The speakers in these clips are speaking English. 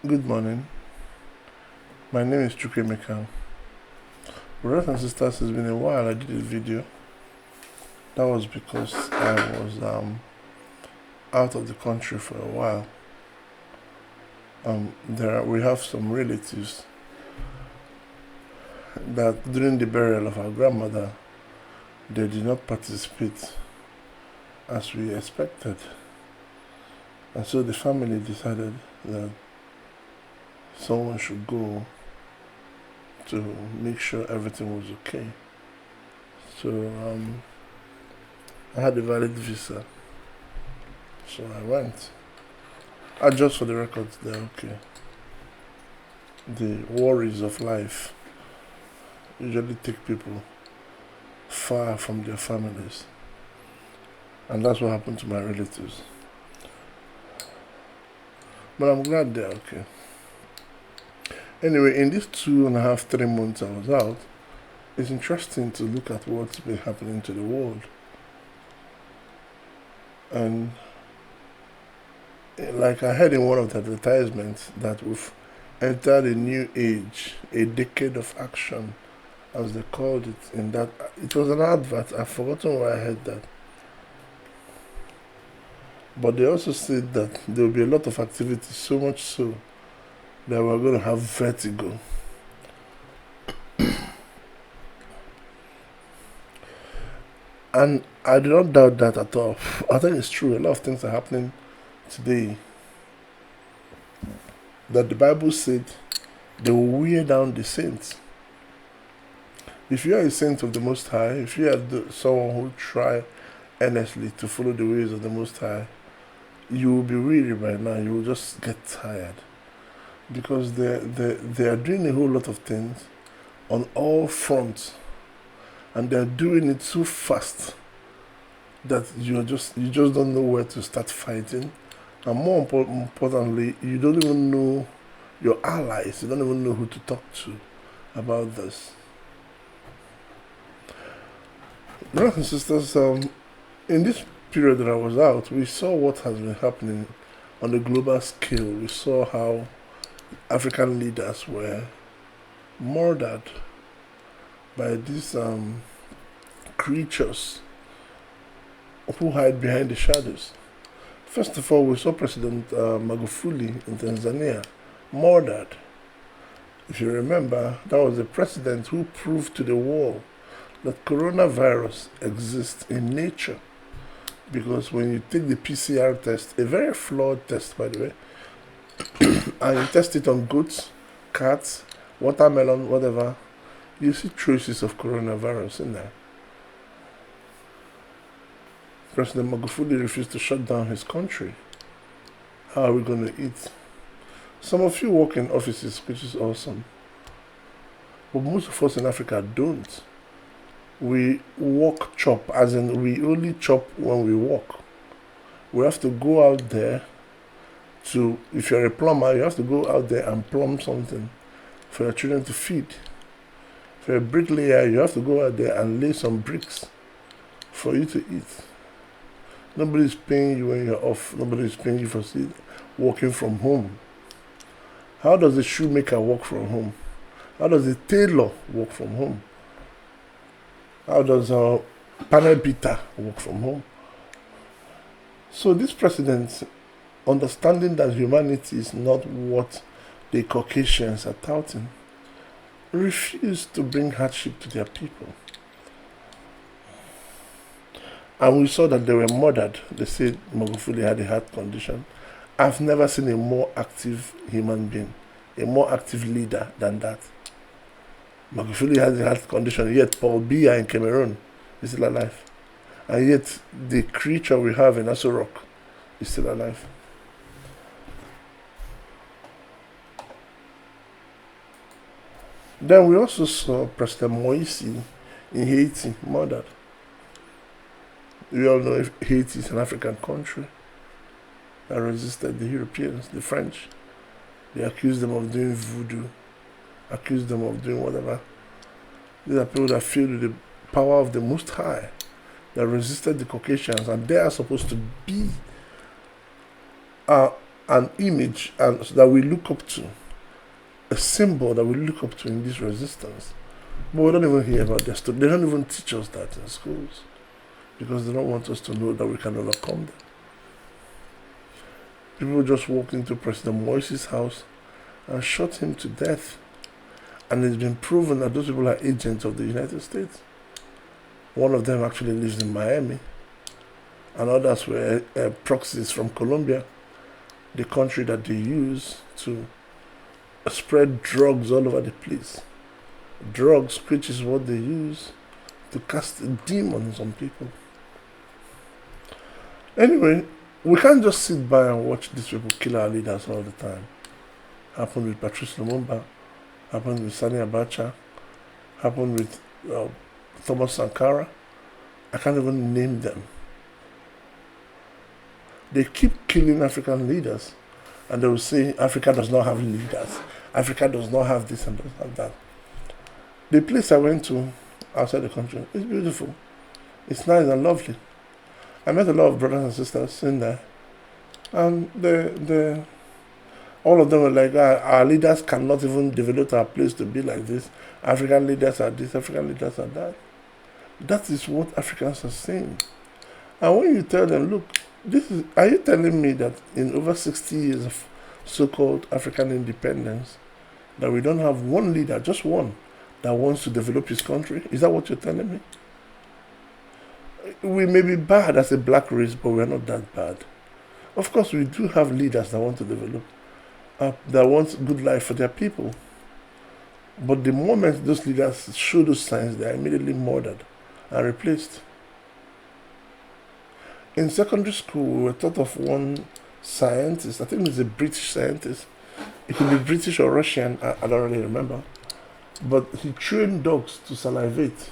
Good morning. My name is Chukwemeka. Brothers and sisters, it's been a while I did a video. That was because I was out of the country for a while. We have some relatives that during the burial of our grandmother, they did not participate as we expected. And so the family decided that someone should go to make sure everything was okay. So I had a valid visa, so I went. Just for the records, they're okay. The worries of life usually take people far from their families, and that's what happened to my relatives. But I'm glad they're okay. Anyway, in these 2.5, 3 months I was out, it's interesting to look at what's been happening to the world. And like I heard in one of the advertisements that we've entered a new age, a decade of action, as they called it. In that, it was an advert. I've forgotten where I heard that. But they also said that there will be a lot of activity, so much so that we're going to have vertigo. And I do not doubt that at all. I think it's true. A lot of things are happening today that the Bible said they will wear down the saints. If you are a saint of the Most High, if you are someone who try earnestly to follow the ways of the Most High, you will be weary by now. You will just get tired. Because they are doing a whole lot of things on all fronts, and they're doing it so fast that you just don't know where to start fighting, and more importantly, you don't even know your allies. You don't even know who to talk to about this. Brothers and sisters, in this period that I was out, we saw what has been happening on a global scale. We saw how African leaders were murdered by these creatures who hide behind the shadows. First of all, we saw President Magufuli in Tanzania murdered. If you remember, that was the president who proved to the world that coronavirus exists in nature. Because when you take the PCR test, a very flawed test by the way, and you test it on goats, cats, watermelon, whatever, you see traces of coronavirus in there. President Magufuli refused to shut down his country. How are we going to eat? Some of you work in offices, which is awesome. But most of us in Africa don't. We work chop, as in we only chop when we work. We have to go out there to, if you're a plumber, you have to go out there and plumb something for your children to feed. If you're a bricklayer, you have to go out there and lay some bricks for you to eat. Nobody's paying you when you're off. Nobody's paying you for working from home. How does a shoemaker work from home? How does a tailor work from home? How does a panel beater work from home? So this president, understanding that humanity is not what the Caucasians are touting, refused to bring hardship to their people. And we saw that they were murdered. They said Magufuli had a heart condition. I've never seen a more active human being, a more active leader than that. Magufuli has a heart condition, yet Paul Biya in Cameroon is still alive. And yet the creature we have in Aso Rock is still alive. Then we also saw President Moïse in Haiti murdered. We all know Haiti is an African country that resisted the Europeans, the French. They accused them of doing voodoo, accused them of doing whatever. These are people that filled with the power of the Most High, that resisted the Caucasians, and they are supposed to be an image and that we look up to, a symbol that we look up to in this resistance. But we don't even hear about their story. They don't even teach us that in schools because they don't want us to know that we can overcome them. People just walked into President Moise's house and shot him to death. And it's been proven that those people are agents of the United States. One of them actually lives in Miami, and others were proxies from Colombia, the country that they use to spread drugs all over the place. Drugs, which is what they use to cast demons on people. Anyway, we can't just sit by and watch these people kill our leaders all the time. Happened with Patrice Lumumba, happened with Sani Abacha, happened with Thomas Sankara. I can't even name them. They keep killing African leaders, and they will say Africa does not have leaders. Africa does not have this and does not have that. The place I went to outside the country is beautiful. It's nice and lovely. I met a lot of brothers and sisters in there, and all of them were like, our leaders cannot even develop our place to be like this. African leaders are this, African leaders are that. That is what Africans are saying. And when you tell them, look, are you telling me that in over 60 years of so-called African independence, that we don't have one leader, just one, that wants to develop his country? Is that what you're telling me? We may be bad as a black race, but we're not that bad. Of course, we do have leaders that want to develop, that want good life for their people. But the moment those leaders show those signs, they are immediately murdered and replaced. In secondary school, we were taught of one scientist. I think he's a British scientist. It could be British or Russian, I don't really remember. But he trained dogs to salivate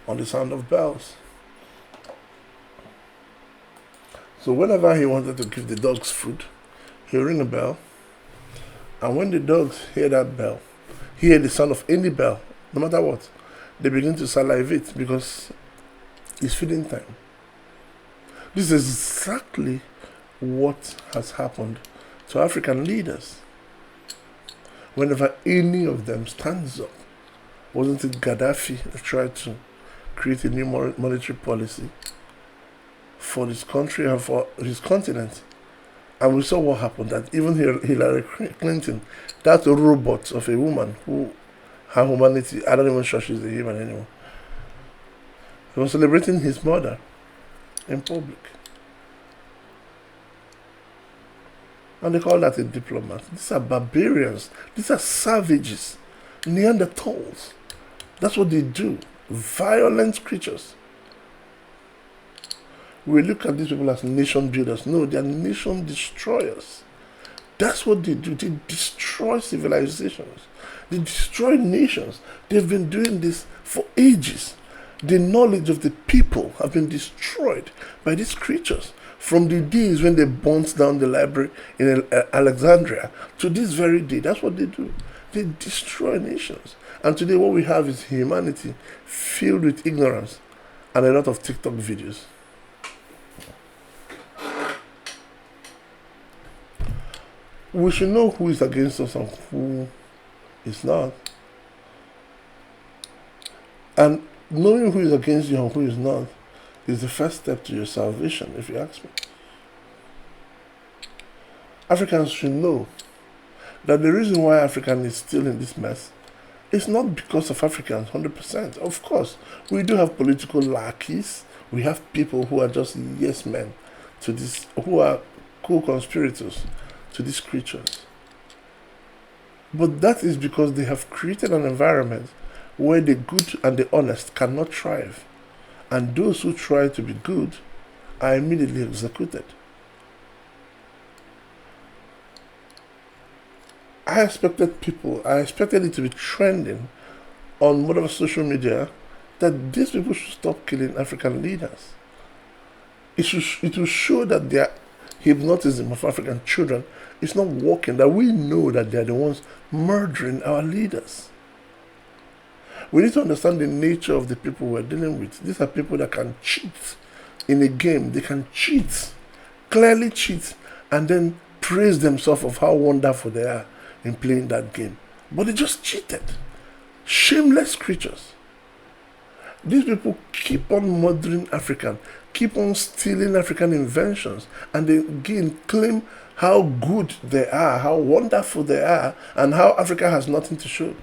on the sound of bells. So whenever he wanted to give the dogs food, he'll ring a bell. And when the dogs hear that bell, hear the sound of any bell, no matter what, they begin to salivate because it's feeding time. This is exactly what has happened to African leaders. Whenever any of them stands up, wasn't it Gaddafi that tried to create a new monetary policy for this country and for his continent? And we saw what happened, that even Hillary Clinton, that robot of a woman who her humanity, I don't even sure she's a human anymore. He was celebrating his mother in public. And they call that a diplomat. These are barbarians. These are savages. Neanderthals. That's what they do. Violent creatures. We look at these people as nation builders. No, they are nation destroyers. That's what they do. They destroy civilizations. They destroy nations. They've been doing this for ages. The knowledge of the people have been destroyed by these creatures from the days when they burnt down the library in Alexandria to this very day. That's what they do. They destroy nations. And today what we have is humanity filled with ignorance and a lot of TikTok videos. We should know who is against us and who is not. And knowing who is against you and who is not is the first step to your salvation, if you ask me. Africans should know that the reason why Africa is still in this mess is not because of Africans, 100%. Of course, we do have political lackeys. We have people who are just yes men to this, who are co-conspirators to these creatures. But that is because they have created an environment where the good and the honest cannot thrive. And those who try to be good are immediately executed. I expected it to be trending on whatever social media that these people should stop killing African leaders. It will show that their hypnotism of African children is not working, that we know that they are the ones murdering our leaders. We need to understand the nature of the people we're dealing with. These are people that can cheat in a game. They can cheat, clearly cheat, and then praise themselves of how wonderful they are in playing that game. But they just cheated. Shameless creatures. These people keep on murdering African, keep on stealing African inventions, and they again claim how good they are, how wonderful they are, and how Africa has nothing to show.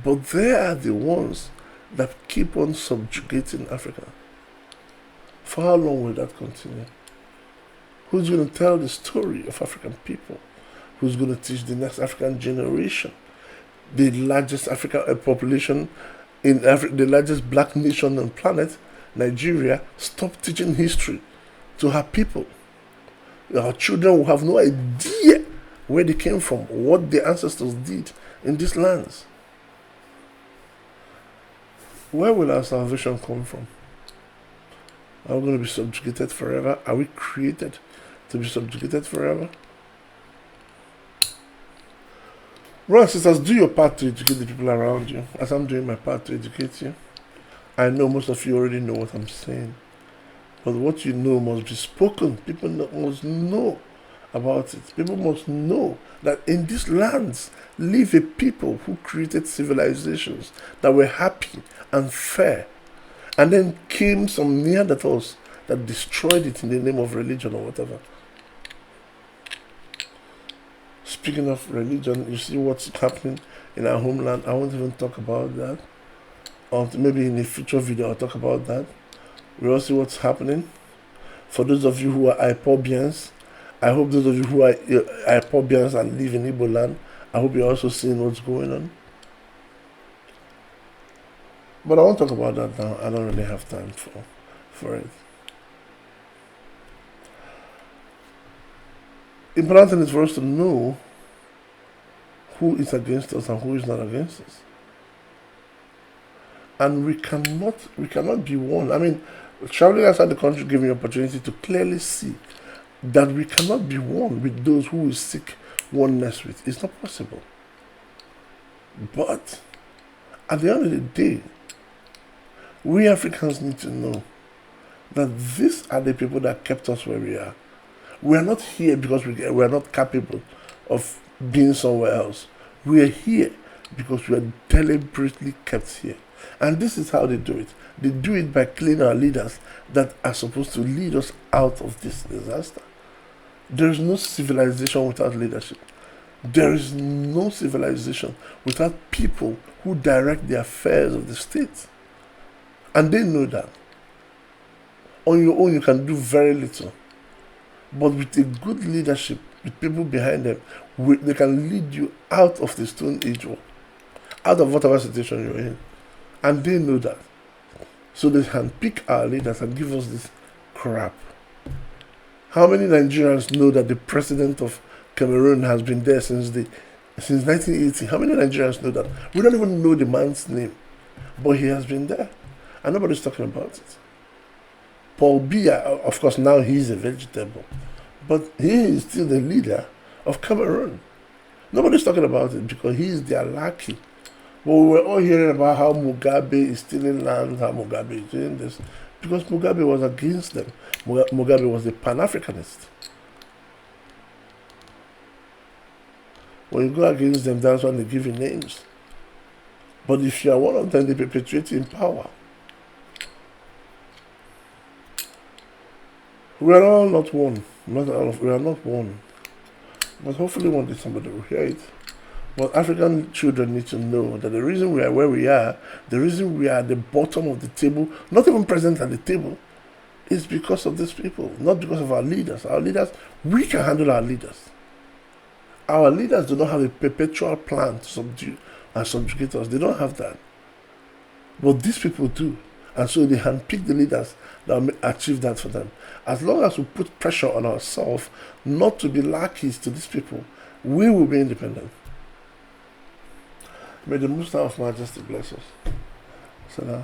But they are the ones that keep on subjugating Africa. For how long will that continue? Who's going to tell the story of African people? Who's going to teach the next African generation? The largest African population in Africa, the largest black nation on the planet, Nigeria, stop teaching history to her people. Our children will have no idea where they came from, what their ancestors did in these lands. Where will our salvation come from? Are we going to be subjugated forever? Are we created to be subjugated forever? Brothers and sisters, do your part to educate the people around you, as I'm doing my part to educate you. I know most of you already know what I'm saying, but what you know must be spoken. People must know about it. People must know that in these lands live a people who created civilizations that were happy and fair. And then came some Neanderthals that destroyed it in the name of religion or whatever. Speaking of religion, you see what's happening in our homeland. I won't even talk about that. Or maybe in a future video I'll talk about that. We all see what's happening. For those of you who are IPOBians, I hope those of you who are IPOBians and live in Igbo land, I hope you're also seeing what's going on. But I won't talk about that now. I don't really have time for it. Important thing is for us to know who is against us and who is not against us. And we cannot be one. I mean, traveling outside the country gave me an opportunity to clearly see that we cannot be one with those who we seek oneness with. It's not possible. But at the end of the day, we Africans need to know that these are the people that kept us where we are. We are not here because we are not capable of being somewhere else. We are here because we are deliberately kept here. And this is how they do it. They do it by killing our leaders that are supposed to lead us out of this disaster. There is no civilization without leadership. There is no civilization without people who direct the affairs of the state. And they know that. On your own, you can do very little. But with a good leadership, with people behind them, they can lead you out of the Stone Age war, out of whatever situation you're in. And they know that. So they can pick our leaders and give us this crap. How many Nigerians know that the president of Cameroon has been there since 1980? How many Nigerians know that? We don't even know the man's name, but he has been there. And nobody's talking about it. Paul Biya, of course, now he's a vegetable, but he is still the leader of Cameroon. Nobody's talking about it because he is their lackey. But we were all hearing about how Mugabe is stealing land, how Mugabe is doing this, because Mugabe was against them. Mugabe was a Pan-Africanist. When you go against them, that's when they give you names. But if you are one of them, they perpetuate in power. We are all not one. We are not one. But hopefully one day somebody will hear it. But African children need to know that the reason we are where we are, the reason we are at the bottom of the table, not even present at the table, is because of these people, not because of our leaders. Our leaders, we can handle our leaders. Our leaders do not have a perpetual plan to subdue and subjugate us. They don't have that. But these people do. And so they handpick the leaders that will achieve that for them. As long as we put pressure on ourselves not to be lackeys to these people, we will be independent. May the Most High of Majesty bless us. Salam.